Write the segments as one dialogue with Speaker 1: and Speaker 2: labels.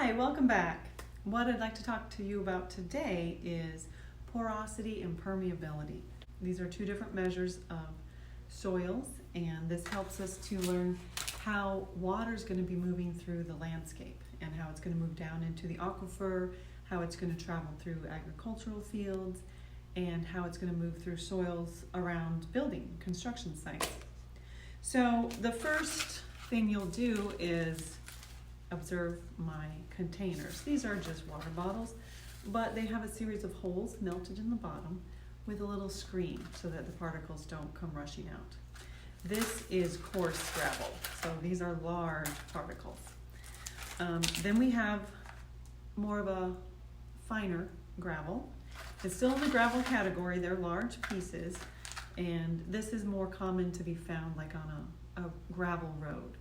Speaker 1: Hi, welcome back. What I'd like to talk to you about today is porosity and permeability. These are two different measures of soils, and this helps us to learn how water is going to be moving through the landscape and how it's going to move down into the aquifer, how it's going to travel through agricultural fields, and how it's going to move through soils around building, construction sites. So the first thing you'll do is observe my containers. These are just water bottles, but they have a series of holes melted in the bottom with a little screen so that the particles don't come rushing out. This is coarse gravel, so these are large particles. Then we have more of a finer gravel. It's still in the gravel category. They're large pieces, and this is more common to be found like on a gravel road.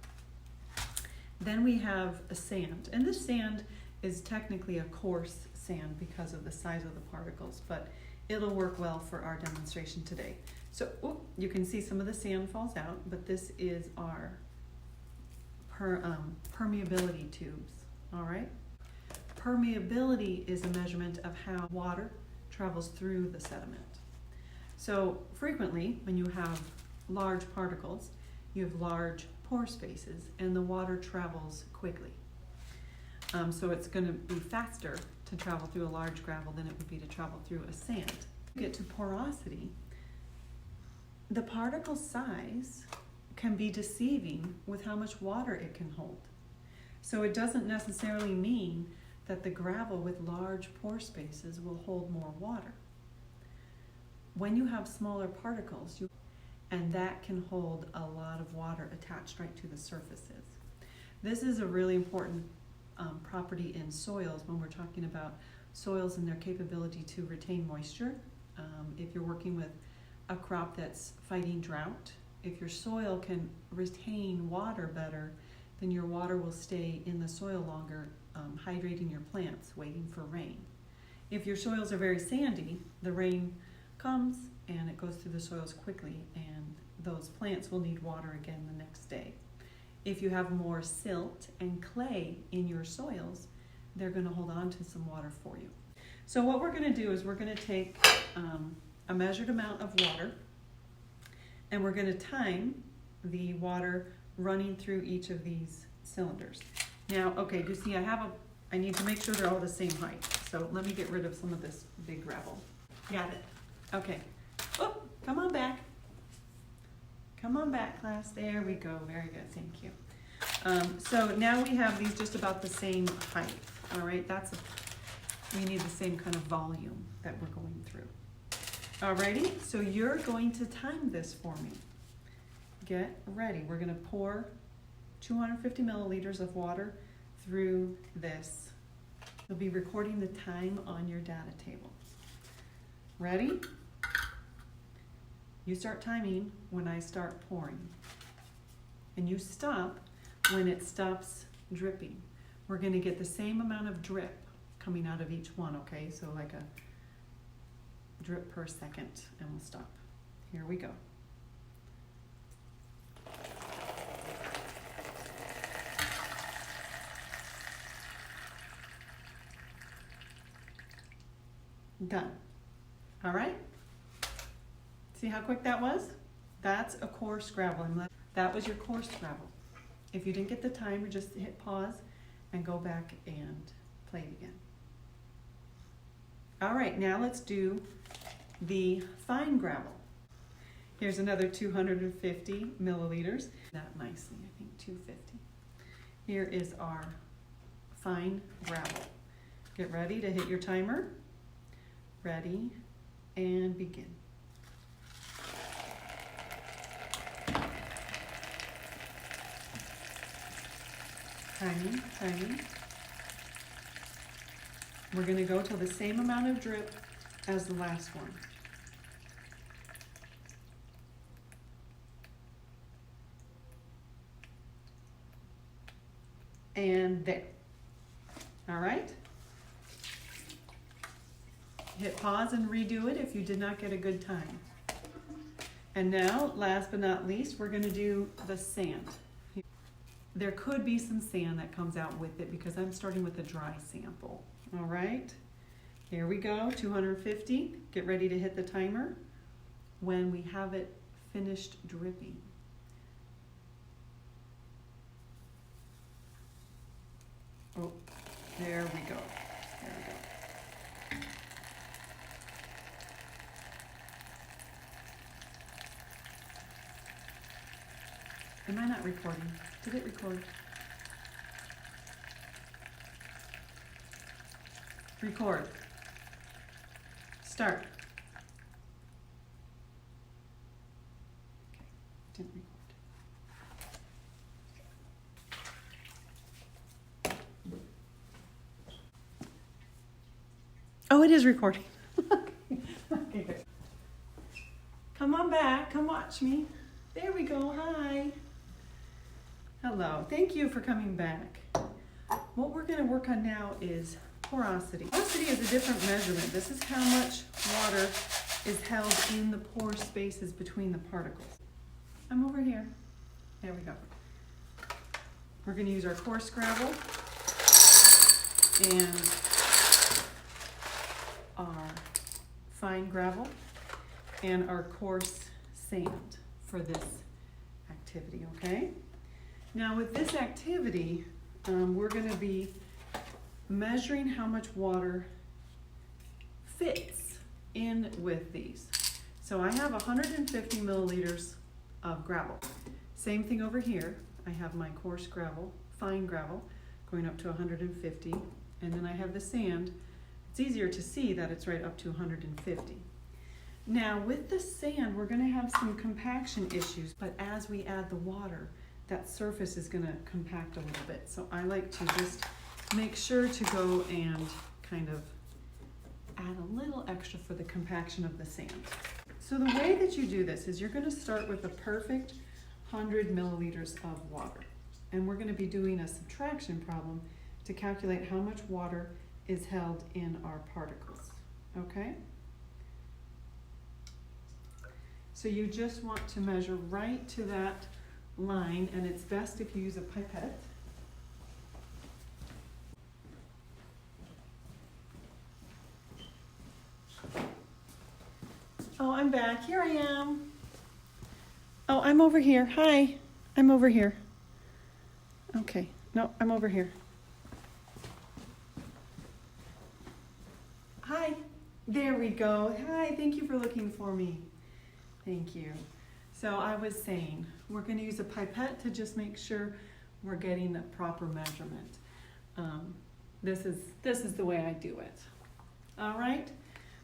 Speaker 1: Then we have a sand, and this sand is technically a coarse sand because of the size of the particles, but it'll work well for our demonstration today. So you can see some of the sand falls out, but this is our permeability tubes, all right? Permeability is a measurement of how water travels through the sediment. So frequently, when you have large particles, you have large pore spaces, and the water travels quickly. So it's going to be faster to travel through a large gravel than it would be to travel through a sand. To get to porosity, the particle size can be deceiving with how much water it can hold. So it doesn't necessarily mean that the gravel with large pore spaces will hold more water. When you have smaller particles, and that can hold a lot of water attached right to the surfaces. This is a really important property in soils when we're talking about soils and their capability to retain moisture. If you're working with a crop that's fighting drought, if your soil can retain water better, then your water will stay in the soil longer, hydrating your plants, waiting for rain. If your soils are very sandy, the rain comes and it goes through the soils quickly, and those plants will need water again the next day. If you have more silt and clay in your soils, they're going to hold on to some water for you. So what we're going to do is we're going to take a measured amount of water, and we're going to time the water running through each of these cylinders. Now, okay, you see I need to make sure they're all the same height. So let me get rid of some of this big gravel. Got it. Okay. Oh, come on back. Come on back, class. There we go. Very good. Thank you. So now we have these just about the same height. All right. We need the same kind of volume that we're going through. Alrighty. So you're going to time this for me. Get ready. We're going to pour 250 milliliters of water through this. You'll be recording the time on your data table. Ready? You start timing when I start pouring. And you stop when it stops dripping. We're going to get the same amount of drip coming out of each one, okay? So like a drip per second, and we'll stop. Here we go. Done. All right? See how quick that was? That's a coarse gravel. That was your coarse gravel. If you didn't get the timer, just hit pause and go back and play it again. All right, now let's do the fine gravel. Here's another 250 milliliters. That nicely, I think 250. Here is our fine gravel. Get ready to hit your timer. Ready, and begin. Timing. We're going to go till the same amount of drip as the last one. And there. All right? Hit pause and redo it if you did not get a good time. And now, last but not least, we're going to do the sand. There could be some sand that comes out with it because I'm starting with a dry sample. All right, here we go, 250. Get ready to hit the timer when we have it finished dripping. Oh, there we go. There we go. Am I not recording? Did it record? Record. Start. Okay, didn't record. Oh, it is recording. Okay, good. Come on back, come watch me. There we go, hi. Hello, thank you for coming back. What we're gonna work on now is porosity. Porosity is a different measurement. This is how much water is held in the pore spaces between the particles. I'm over here. There we go. We're gonna use our coarse gravel and our fine gravel and our coarse sand for this activity, okay? Now with this activity, we're going to be measuring how much water fits in with these. So I have 150 milliliters of gravel. Same thing over here. I have my coarse gravel, fine gravel, going up to 150, and then I have the sand. It's easier to see that it's right up to 150. Now with the sand, we're going to have some compaction issues, but as we add the water, that surface is going to compact a little bit. So I like to just make sure to go and kind of add a little extra for the compaction of the sand. So the way that you do this is you're going to start with a perfect 100 milliliters of water. And we're going to be doing a subtraction problem to calculate how much water is held in our particles, okay? So you just want to measure right to that line, and it's best if you use a pipette. Oh, I'm back. Here I am. Oh, I'm over here. Hi. I'm over here. Okay. No, I'm over here. Hi. There we go. Hi. Thank you for looking for me. Thank you. So I was saying, we're going to use a pipette to just make sure we're getting the proper measurement. This is the way I do it. All right.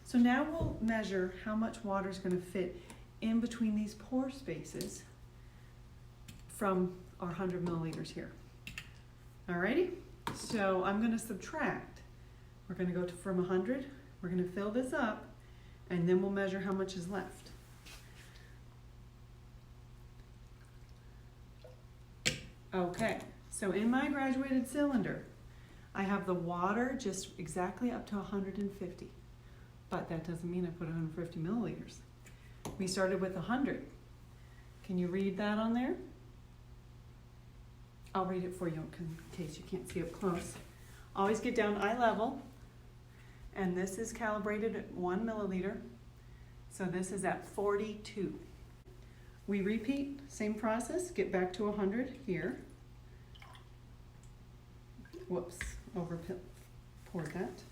Speaker 1: So now we'll measure how much water is going to fit in between these pore spaces from our 100 milliliters here. All righty. So I'm going to subtract. We're going to go from 100. We're going to fill this up, and then we'll measure how much is left. Okay, so in my graduated cylinder, I have the water just exactly up to 150, but that doesn't mean I put 150 milliliters. We started with 100. Can you read that on there? I'll read it for you in case you can't see up close. Always get down eye level, and this is calibrated at 1 milliliter, so this is at 42. We repeat, same process, get back to 100 here. Whoops, poured that.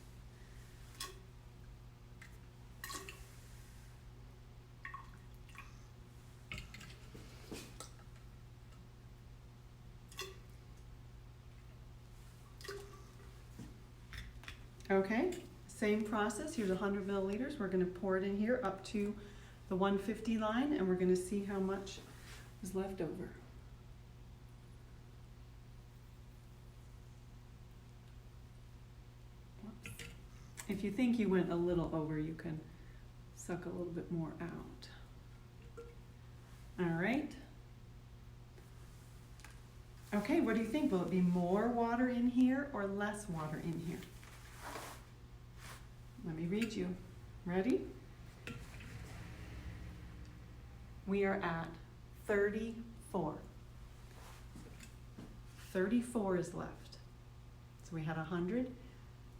Speaker 1: Okay, same process, here's 100 milliliters. We're gonna pour it in here up to the 150 line, and we're going to see how much is left over. Whoops. If you think you went a little over, you can suck a little bit more out. All right. Okay, what do you think? Will it be more water in here or less water in here? Let me read you. Ready? We are at 34. 34 is left. So we had 100,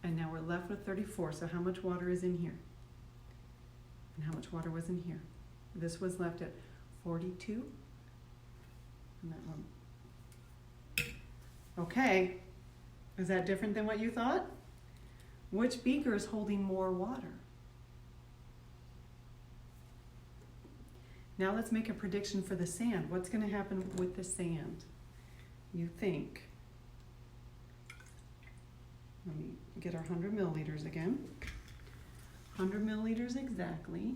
Speaker 1: and now we're left with 34. So how much water is in here? And how much water was in here? This was left at 42. And that one. Okay. Is that different than what you thought? Which beaker is holding more water? Now let's make a prediction for the sand. What's going to happen with the sand? You think. Let me get our 100 milliliters again. 100 milliliters exactly.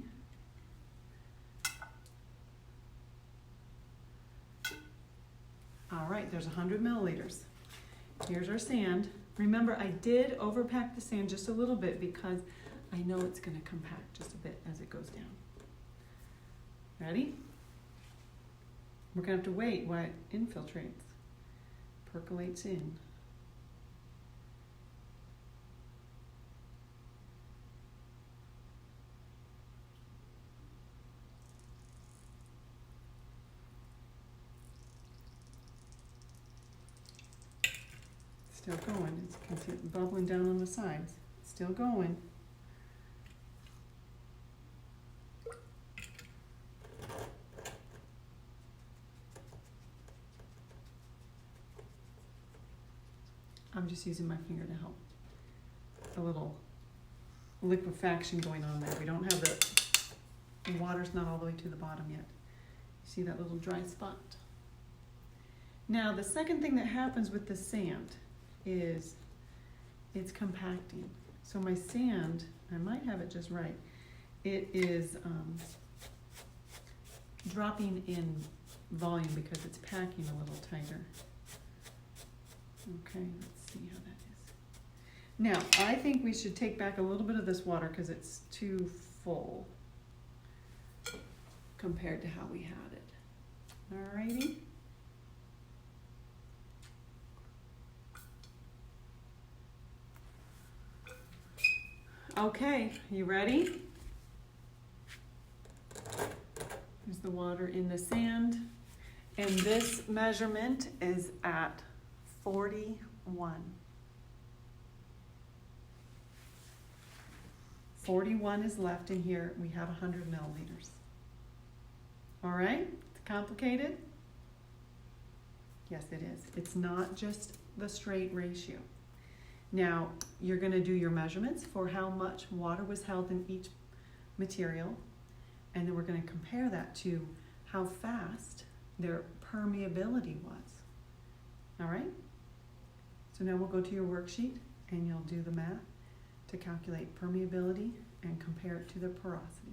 Speaker 1: All right, there's 100 milliliters. Here's our sand. Remember, I did overpack the sand just a little bit because I know it's going to compact just a bit as it goes down. Ready? We're going to have to wait while it infiltrates, percolates in. Still going. You can see it bubbling down on the sides. Still going. I'm just using my finger to help. A little liquefaction going on there. We don't have the water's not all the way to the bottom yet. See that little dry spot? Now the second thing that happens with the sand is it's compacting. So my sand, I might have it just right, it is dropping in volume because it's packing a little tighter. Okay, let's see how that is. Now, I think we should take back a little bit of this water because it's too full compared to how we had it. Alrighty. Okay, you ready? There's the water in the sand. And this measurement is at 41. 41 is left in here. We have 100 milliliters. All right, it's complicated? Yes, it is. It's not just the straight ratio. Now, you're going to do your measurements for how much water was held in each material, and then we're going to compare that to how fast their permeability was. All right? So now we'll go to your worksheet, and you'll do the math to calculate permeability and compare it to the porosity.